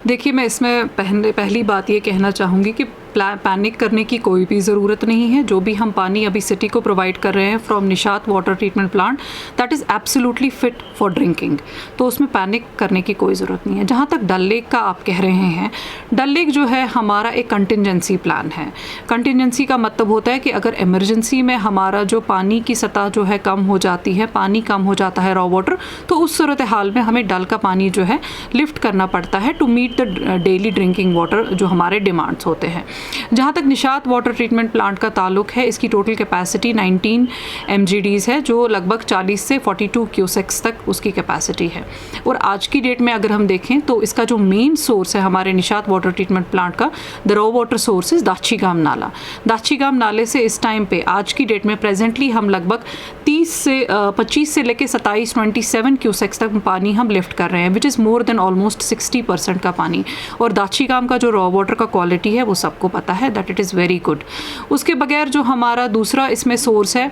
देखिए, मैं इसमें पहली बात ये कहना चाहूँगी कि पैनिक करने की कोई भी ज़रूरत नहीं है। जो भी हम पानी अभी सिटी को प्रोवाइड कर रहे हैं from Nishat water treatment plant, that is absolutely fit for drinking. तो उसमें पैनिक करने की कोई ज़रूरत नहीं है। जहाँ तक डल लेक का आप कह रहे हैं, डल लेक जो है हमारा एक कंटिजेंसी प्लान है। कंटिजेंसी का मतलब होता है कि अगर इमरजेंसी में हमारा जो पानी की सतह जो है कम हो जाती है, पानी कम हो जाता है, रॉ वाटर, तो उस सूरत हाल में हमें डल का पानी जो है लिफ्ट करना पड़ता है to meet the daily drinking water जो हमारे डिमांड्स होते हैं। जहाँ तक निशात वाटर ट्रीटमेंट प्लांट का ताल्लुक है, इसकी टोटल कैपेसिटी 19 MGDs है, जो लगभग 40 से 42 क्यूसेक्स तक उसकी कैपेसिटी है। और आज की डेट में अगर हम देखें तो इसका जो मेन सोर्स है हमारे निशात वाटर ट्रीटमेंट प्लांट का, the raw water source is Dachigam नाला। दाछीगाम नाले से इस टाइम पे आज की डेट में प्रेजेंटली हम लगभग 25 से लेके 27 क्यूसेक्स तक पानी हम लिफ्ट कर रहे हैं, which is more than almost 60% का पानी। और दाछीगाम का जो रॉ वाटर का क्वालिटी है वो सबको पता है that it is very good. उसके बगैर जो हमारा दूसरा इसमें सोर्स है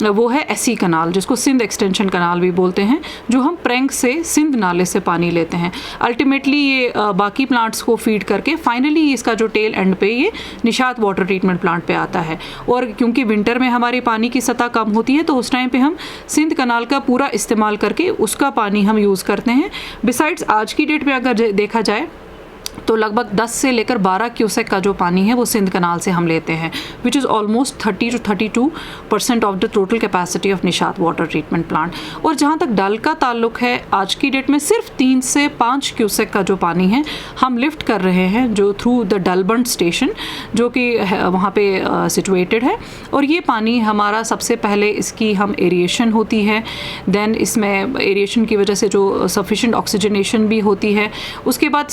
वो है एसी कनाल, जिसको सिंध एक्सटेंशन कनाल भी बोलते हैं, जो हम प्रैंक से सिंध नाले से पानी लेते हैं। अल्टीमेटली ये बाकी प्लांट्स को फीड करके फाइनली इसका जो टेल एंड पे ये निशात वाटर ट्रीटमेंट प्लांट पे आता है। और क्योंकि विंटर में हमारे पानी की सतह कम होती है तो उस टाइम पे हम सिंध कनाल का पूरा इस्तेमाल करके उसका पानी हम यूज़ करते हैं। बिसाइड्स आज की डेट में अगर देखा जाए तो लगभग 10 से लेकर 12 क्यूसेक का जो पानी है वो सिंध कनाल से हम लेते हैं, which is almost 30 to 32% of the total capacity of Nishat water treatment plant. और जहाँ तक डल का ताल्लुक है, आज की डेट में सिर्फ 3 से 5 क्यूसेक का जो पानी है हम लिफ्ट कर रहे हैं, जो थ्रू द डलबंड स्टेशन, जो कि वहाँ पे सिचुएटेड है। और ये पानी हमारा सबसे पहले इसकी हम एरिएशन होती है, देन इसमें एरिएशन की वजह से जो सफिशेंट ऑक्सीजनेशन भी होती है। उसके बाद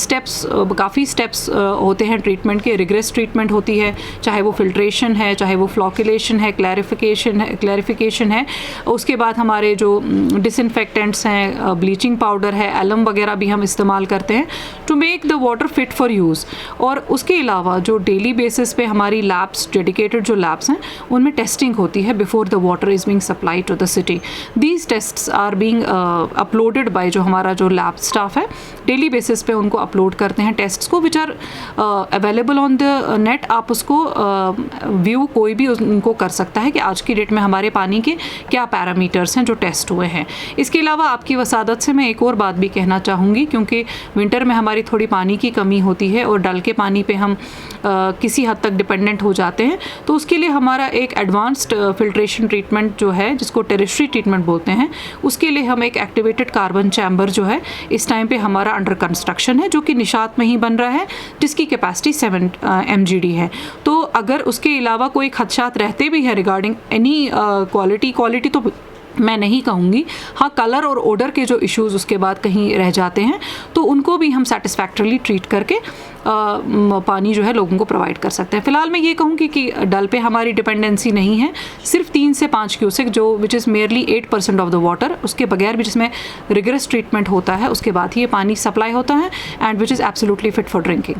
काफ़ी स्टेप्स होते हैं ट्रीटमेंट के। रिग्रेस ट्रीटमेंट होती है, चाहे वो फिल्ट्रेशन है, चाहे वो फ्लॉकुलेशन है, क्लैरिफिकेशन है। उसके बाद हमारे जो डिसइंफेक्टेंट्स हैं, ब्लीचिंग पाउडर है, एलम वगैरह भी हम इस्तेमाल करते हैं to make the water fit for use. और उसके अलावा जो डेली बेसिस पे हमारी लैब्स, डेडिकेटेड जो लैब्स हैं, उनमें टेस्टिंग होती है before the water is being supply to the city. These tests are being uploaded by जो हमारा जो लैब स्टाफ है, डेली बेसिस पे उनको अपलोड करते हैं टेस्ट्स को, which are available on the net. आप उसको व्यू कोई भी उनको कर सकता है कि आज की डेट में हमारे पानी के क्या पैरामीटर्स हैं जो टेस्ट हुए हैं। इसके अलावा आपकी वसादत से मैं एक और बात भी कहना चाहूँगी, क्योंकि विंटर में हमारी थोड़ी पानी की कमी होती है और डल के पानी पे हम किसी हद तक डिपेंडेंट हो जाते हैं। तो उसके लिए हमारा एक एडवांस्ड फिल्ट्रेशन ट्रीटमेंट जो है, जिसको टेरिस्ट्री ट्रीटमेंट बोलते हैं, उसके लिए हम एक एक्टिवेटेड कार्बन चैम्बर जो है इस टाइम पे हमारा अंडर कंस्ट्रक्शन है, जो कि निशात में ही बन रहा है, जिसकी कैपेसिटी 7 MGD है। तो अगर उसके अलावा कोई खदशात रहते भी हैं रिगार्डिंग एनी क्वालिटी तो मैं नहीं कहूँगी, हाँ कलर और ओडर के जो इश्यूज़ उसके बाद कहीं रह जाते हैं तो उनको भी हम सेटिस्फैक्टरली ट्रीट करके पानी जो है लोगों को प्रोवाइड कर सकते हैं। फ़िलहाल मैं ये कहूँगी कि डल पे हमारी डिपेंडेंसी नहीं है, सिर्फ 3 से 5 क्यूसेक, जो which is merely 8% of the water. उसके बगैर भी जिसमें रिगरस ट्रीटमेंट होता है उसके बाद ही ये पानी सप्लाई होता है, and which is absolutely fit for drinking.